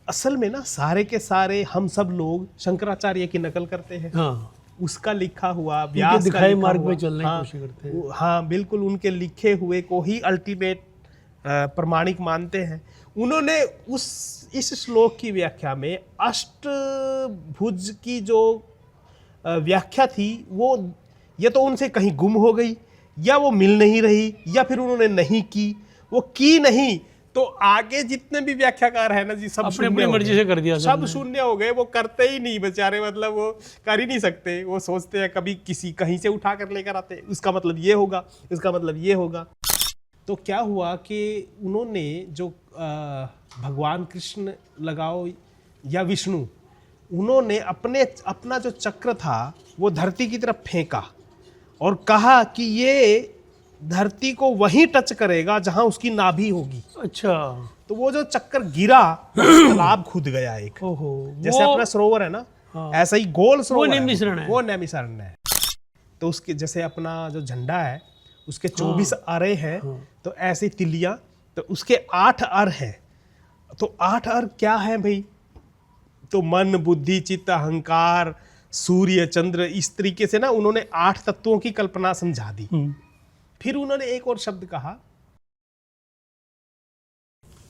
असल में ना सारे के सारे हम सब लोग शंकराचार्य की नकल करते हैं। हाँ, उसका लिखा हुआ, व्यास का दिखाए लिखा मार्ग हुआ, पे चलने की हाँ, कोशिश करते हैं। हाँ बिल्कुल, उनके लिखे हुए को ही अल्टीमेट प्रमाणिक मानते हैं। उन्होंने इस श्लोक की व्याख्या में अष्टभुज की जो व्याख्या थी वो या तो उनसे कहीं गुम हो गई, या वो मिल नहीं रही, या फिर उन्होंने नहीं की, वो की नहीं, तो आगे जितने भी व्याख्याकार है ना जी, सब अपनी अपनी मर्जी से कर दिया सब शून्य हो गए। वो करते ही नहीं बेचारे, मतलब वो कर ही नहीं सकते। वो सोचते हैं कभी किसी कहीं से उठा कर लेकर आते, उसका मतलब ये होगा, इसका मतलब ये होगा। तो क्या हुआ कि उन्होंने जो भगवान कृष्ण लगाओ या विष्णु, उन्होंने अपना जो चक्र था वो धरती की तरफ फेंका और कहा कि ये धरती को वहीं टच करेगा जहां उसकी नाभि होगी। अच्छा, तो वो जो चक्कर गिरा, तालाब खुद गया एक। ओहो, जैसे अपना सरोवर है ना, हाँ, ऐसा ही गोल सरोवर वो नैमिषारण्य है। वो नैमिषारण्य है। तो उसके जैसे अपना जो झंडा है उसके 24 अरे हैं, तो ऐसे तिलियां, तो उसके 8 अर हैं। तो 8 अर क्या है भाई? तो मन, बुद्धि, चित्त, अहंकार, सूर्य, चंद्र, इस तरीके से ना उन्होंने 8 तत्वों की कल्पना समझा दी। फिर उन्होंने एक और शब्द कहा।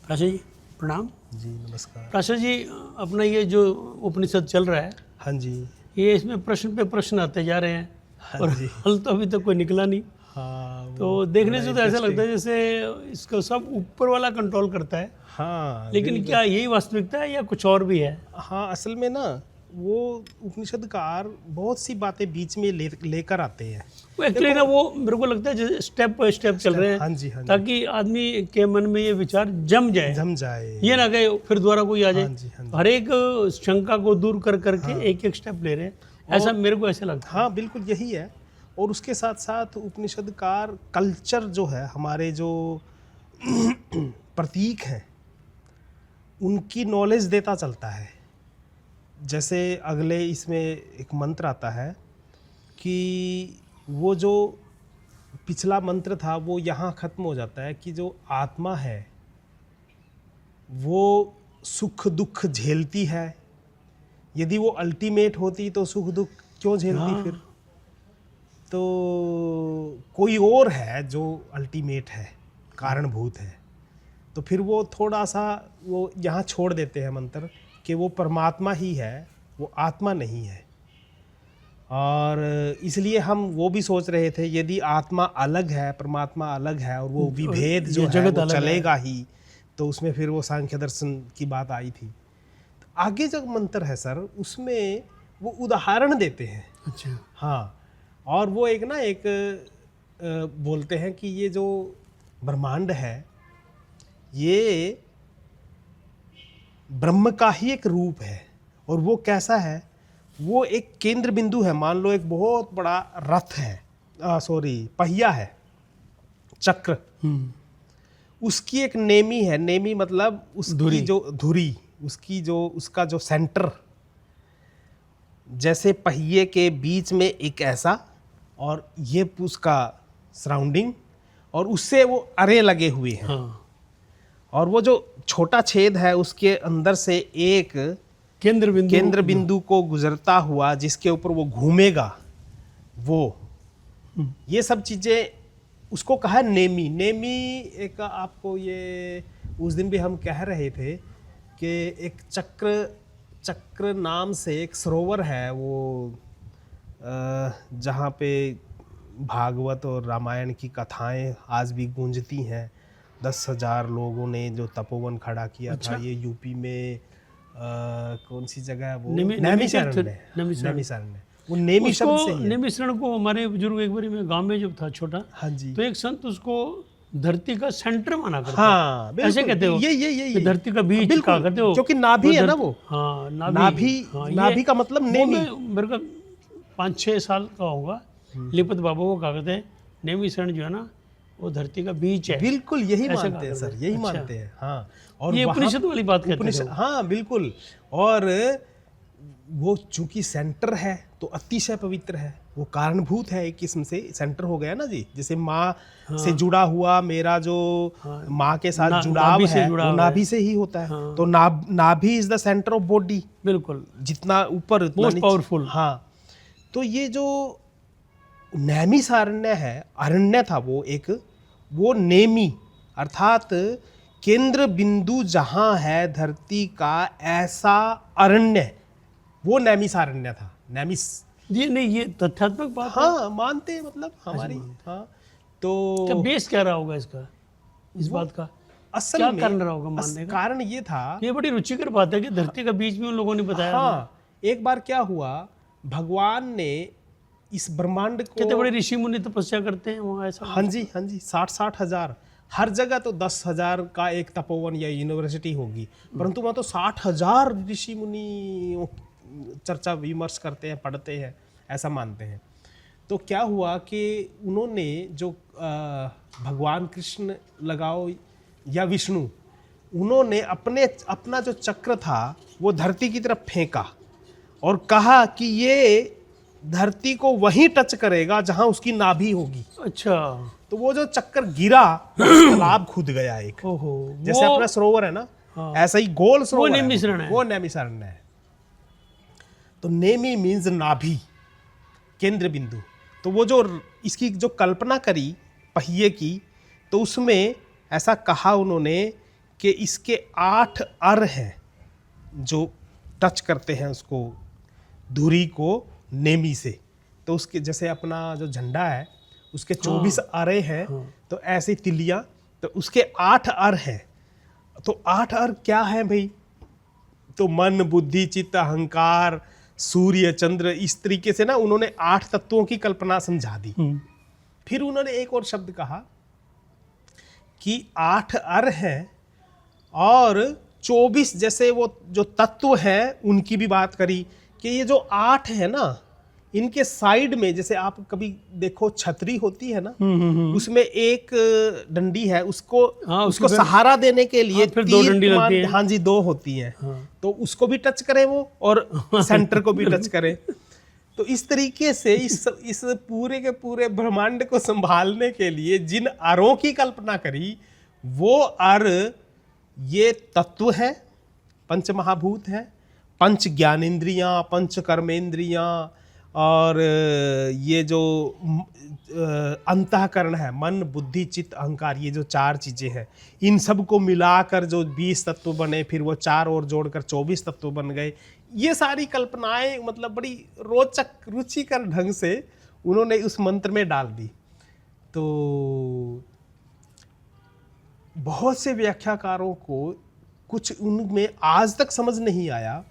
प्राचा जी प्रणाम। जी नमस्कार। प्राचा जी, अपना ये जो उपनिषद चल रहा है, हाँ जी, ये इसमें प्रश्न पे प्रश्न आते जा रहे हैं, हाँ और जी, हल तो अभी तक कोई निकला नहीं। हाँ, तो देखने से तो ऐसा लगता है जैसे इसको सब ऊपर वाला कंट्रोल करता है। हाँ, लेकिन क्या यही वास्तविकता है या कुछ और भी है? हाँ, असल में ना वो उपनिषदकार बहुत सी बातें बीच में लेकर आते हैं। वो एक्चुअली ना, वो मेरे को लगता है जैसे स्टेप बाय स्टेप चल रहे हैं, हाँ जी, हाँ जी, ताकि आदमी के मन में ये विचार जम जाए, ये ना कहे फिर दोबारा कोई आ जाए। हाँ जी, हाँ जी, हर एक शंका को दूर कर करके एक एक स्टेप ले रहे हैं, ऐसा मेरे को ऐसा लगता है। हाँ बिल्कुल यही है। और उसके साथ साथ उपनिषदकार कल्चर जो है, हमारे जो प्रतीक हैं उनकी नॉलेज देता चलता है। जैसे अगले इसमें एक मंत्र आता है कि वो जो पिछला मंत्र था वो यहाँ ख़त्म हो जाता है कि जो आत्मा है वो सुख दुख झेलती है। यदि वो अल्टीमेट होती तो सुख दुख क्यों झेलती फिर? तो कोई और है जो अल्टीमेट है, कारणभूत है। तो फिर वो थोड़ा सा वो यहाँ छोड़ देते हैं मंत्र कि वो परमात्मा ही है, वो आत्मा नहीं है। और इसलिए हम वो भी सोच रहे थे यदि आत्मा अलग है, परमात्मा अलग है, और वो विभेद जो है वो चलेगा ही, तो उसमें फिर वो सांख्य दर्शन की बात आई थी। तो आगे जो मंत्र है सर, उसमें वो उदाहरण देते हैं। अच्छा, हाँ, और वो एक बोलते हैं कि ये जो ब्रह्मांड है ये ब्रह्म का ही एक रूप है। और वो कैसा है? वो एक केंद्र बिंदु है। मान लो एक बहुत बड़ा रथ है, पहिया है, चक्र, उसकी एक नेमी है। नेमी मतलब उसकी जो धुरी, उसका जो सेंटर, जैसे पहिए के बीच में एक ऐसा, और ये उसका सराउंडिंग, और उससे वो अरे लगे हुए हैं। हाँ। और वो जो छोटा छेद है उसके अंदर से एक केंद्र बिंदु को गुजरता हुआ जिसके ऊपर वो घूमेगा, वो ये सब चीज़ें उसको कहा नेमी। नेमी एक आपको ये उस दिन भी हम कह रहे थे कि एक चक्र नाम से एक सरोवर है, वो जहाँ पे भागवत और रामायण की कथाएं आज भी गूंजती हैं। 10,000 लोगों ने जो तपोवन खड़ा किया था, ये यूपी में कौन सी जगह है वो? नैमिषारण्य। वो नेमी शब्द से ही है। नैमिषारण्य को हमारे बुजुर्ग एक बारी में गांव में जब था छोटा, हाँ जी, तो एक संत उसको धरती का सेंटर माना करता। हाँ ऐसे कहते हो, ये धरती का बीज कहा करते हो, क्योंकि नाभि है ना वो। हाँ, नाभि का मतलब नेमी। मेरे का 5-6 साल का होगा, लिपत बाबा को कहा करते हैं नैमिषारण्य जो है ना वो धरती का बीज है। बिल्कुल यही मानते हैं सर, यही मानते हैं। हाँ, और ये उपनिषद वाली बात कहते हैं। हाँ बिल्कुल। और वो चूंकि सेंटर है तो अतिशय पवित्र है, वो कारणभूत है, एक किस्म से सेंटर हो गया ना जी। जैसे माँ से जुड़ा हुआ मेरा जो माँ के साथ जुड़ाव नाभि से है जुड़ा वो हुआ है। नाभि से ही होता है। तो नाभि is the centre of body, बिल्कुल जितना ऊपर उतना मोस्ट नीचे। पावरफुल। हाँ, तो ये जो नैमिसारण्य है, अरण्य था वो एक, वो नेमी अर्थात केंद्र बिंदु जहाँ है धरती का ऐसा अरण्य, वो नैमिसारण्य था। नैमिस, ये नहीं, ये तथ्यात्मक बात है। हाँ मानते हैं, मतलब हमारी, हाँ। क्या तो बेस क्या रहा होगा इसका, इस बात का असल क्या में कारण रहा होगा मानने का? कारण ये था, ये बड़ी रुचिकर बात है कि धरती का बीच में उन लोगों ने बताया। हाँ, एक बार क्या हुआ, भगवान ने इस ब्रह्मांड को, कितने बड़े ऋषि मुनि तपस्या करते हैं वहाँ, ऐसा? हाँ जी, हाँ जी, 60-60 हजार, हर जगह तो 10,000 का एक तपोवन या यूनिवर्सिटी होगी, परंतु वहाँ तो 60,000 ऋषि मुनि चर्चा विमर्श करते हैं, पढ़ते हैं, ऐसा मानते हैं। तो क्या हुआ कि उन्होंने जो भगवान कृष्ण लगाओ या विष्णु, उन्होंने अपना जो चक्र था वो धरती की तरफ फेंका और कहा कि ये धरती को वहीं टच करेगा जहां उसकी नाभि होगी। अच्छा, तो वो जो चक्कर गिरा वो तालाब खुद गया एक, ओहो, जैसे अपना सरोवर है ना, हाँ। ऐसा ही गोल सरोवर है, नैमिषारण्य है। वो नैमिषारण्य है। तो नेमी मीन्स नाभि, केंद्र बिंदु। तो वो जो इसकी जो कल्पना करी पहिए की, तो उसमें ऐसा कहा उन्होंने कि इसके 8 अर हैं जो टच करते हैं उसको, धुरी को नेमी से। तो उसके जैसे अपना जो झंडा है उसके 24 अरे हैं, तो ऐसे तिलियां, तो उसके 8 अर हैं। तो 8 अर क्या है भाई? तो मन, बुद्धि, चित्त, अहंकार, सूर्य, चंद्र, इस तरीके से ना उन्होंने 8 तत्वों की कल्पना समझा दी। फिर उन्होंने एक और शब्द कहा कि 8 अर हैं और 24 जैसे वो जो तत्व हैं उनकी भी बात करी कि ये जो 8 है ना, इनके साइड में, जैसे आप कभी देखो छतरी होती है ना, उसमें एक डंडी है, उसको उसको सहारा देने के लिए फिर 2 डंडी लगती है। हाँ जी, 2 होती हैं। तो उसको भी टच करे वो और सेंटर को भी टच करे। तो इस तरीके से इस पूरे के पूरे ब्रह्मांड को संभालने के लिए जिन अरों की कल्पना करी, वो अर ये तत्व है, पंच महाभूत हैं, पंच ज्ञानेंद्रियां, पंच कर्मेंद्रियां, और ये जो अंतःकरण है, मन, बुद्धि, चित्त, अहंकार, ये जो 4 चीजें हैं, इन सब को मिलाकर जो 20 तत्व बने, फिर वो 4 और जोड़कर 24 तत्व बन गए। ये सारी कल्पनाएं मतलब बड़ी रोचक, रुचिकर ढंग से उन्होंने उस मंत्र में डाल दी। तो बहुत से व्याख्याकारों को कुछ उनमें आज तक समझ नहीं आया।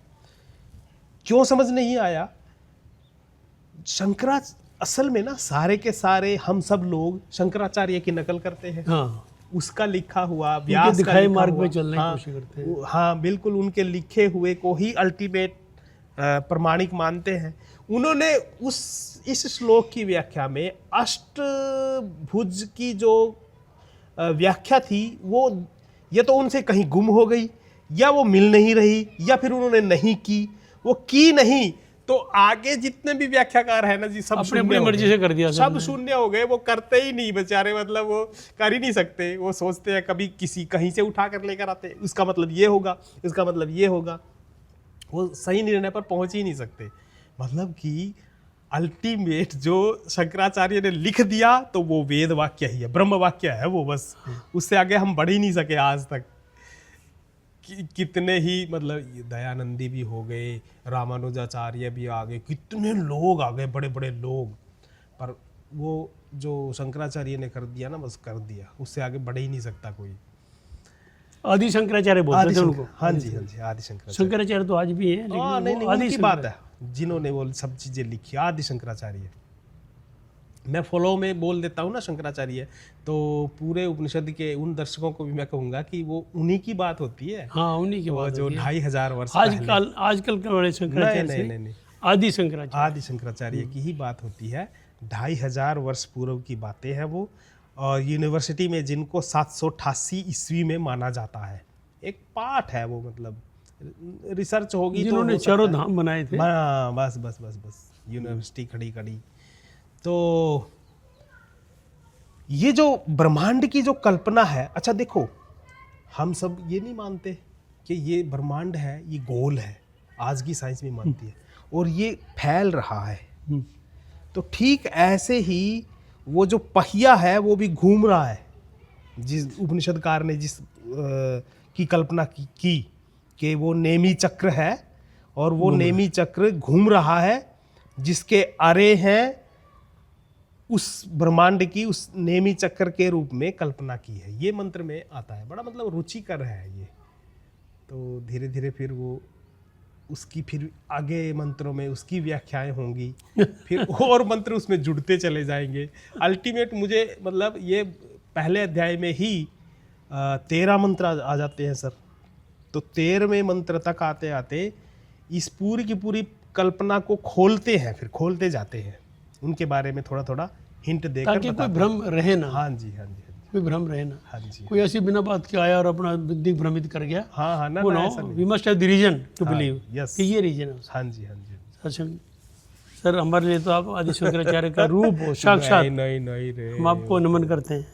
क्यों समझ नहीं आया? असल में ना सारे के सारे हम सब लोग शंकराचार्य की नकल करते हैं। हाँ, उसका लिखा हुआ, व्यास का दिखाए लिखा मार्ग हुआ, पे चलने की हाँ, कोशिश करते हैं। हाँ बिल्कुल, उनके लिखे हुए को ही अल्टीमेट प्रमाणिक मानते हैं। उन्होंने इस श्लोक की व्याख्या में अष्टभुज की जो व्याख्या थी, वो या तो उनसे कहीं गुम हो गई, या वो मिल नहीं रही, या फिर उन्होंने नहीं की। वो की नहीं तो आगे जितने भी व्याख्याकार है ना जी, सब अपनी मर्जी से कर दिया, सब शून्य हो गए। वो करते ही नहीं बेचारे, मतलब वो कर ही नहीं सकते। वो सोचते हैं कभी किसी कहीं से उठा कर लेकर आते, उसका मतलब ये होगा, इसका मतलब ये होगा। वो सही निर्णय पर पहुंच ही नहीं सकते। मतलब कि अल्टीमेट जो शंकराचार्य ने लिख दिया तो वो वेद वाक्य ही है, ब्रह्म वाक्य है वो, बस उससे आगे हम बढ़ ही नहीं सके आज तक। कितने ही मतलब दयानंदी भी हो गए, रामानुजाचार्य भी आ गए, कितने लोग आ गए, बड़े बड़े लोग, पर वो जो शंकराचार्य ने कर दिया ना, बस कर दिया, उससे आगे बढ़ ही नहीं सकता कोई। आदि शंकराचार्य बोलते थे उनको। हाँ जी, हाँ जी, आदि शंकराचार्य तो आज भी है, लेकिन नहीं, उनकी बात है जिन्होंने वो सब चीजें लिखी, आदि शंकराचार्य। मैं फॉलो में बोल देता हूँ ना शंकराचार्य, तो पूरे उपनिषद के उन दर्शकों को भी मैं कहूँगा कि वो उन्हीं की बात होती है। हाँ, उन्हीं की बात जो 2500 वर्ष आजकल के बड़े शंकराचार्य नहीं, आदि शंकराचार्य की ही बात होती है। 2500 वर्ष पूर्व की बातें हैं वो, और यूनिवर्सिटी में जिनको 788 ईस्वी में माना जाता है। एक पाठ है वो, मतलब रिसर्च होगी तो जिन्होंने हो सकता चारों है। धाम बनाए थे। हाँ, बस बस बस बस, यूनिवर्सिटी खड़ी खड़ी। तो ये जो ब्रह्मांड की जो कल्पना है, अच्छा देखो, हम सब ये नहीं मानते कि ये ब्रह्मांड है, ये गोल है, आज की साइंस भी मानती है, और ये फैल रहा है। हम्म, तो ठीक ऐसे ही वो जो पहिया है वो भी घूम रहा है, जिस उपनिषदकार ने जिस की कल्पना की कि वो नेमी चक्र है, और वो नेमी चक्र घूम रहा है, जिसके अरे हैं उस ब्रह्मांड की उस नेमी चक्र के रूप में कल्पना की है। ये मंत्र में आता है, बड़ा मतलब रुचिकर है ये। तो धीरे धीरे फिर वो उसकी फिर आगे मंत्रों में उसकी व्याख्याएं होंगी, फिर और मंत्र उसमें जुड़ते चले जाएंगे। अल्टीमेट मुझे मतलब ये पहले अध्याय में ही 13 मंत्र आ जाते हैं सर। तो 13वें मंत्र तक आते आते इस पूरी की पूरी कल्पना को खोलते हैं, फिर खोलते जाते हैं, उनके बारे में थोड़ा थोड़ा हिंट देकर ताकि कोई बताते हैं। भ्रम रहे ना। हाँ जी, हाँ जी, कोई भ्रम रहे ना। हाँ जी, कोई ऐसी बिना बात के आया और अपना दिग्भ्रमित कर गया। हाँ हाँ, ना वो ना, नो, ऐसा नहीं। We must have the reason to हाँ, बिलीव yes। कि ये रीजन है उसका। हाँ जी, हाँ जी। सत्संग सर, हमारे लिए तो आप आदि शंकराचार्य का रूप हो, साक्षात। नहीं नहीं नहीं रे, हम आपको नमन करते हैं।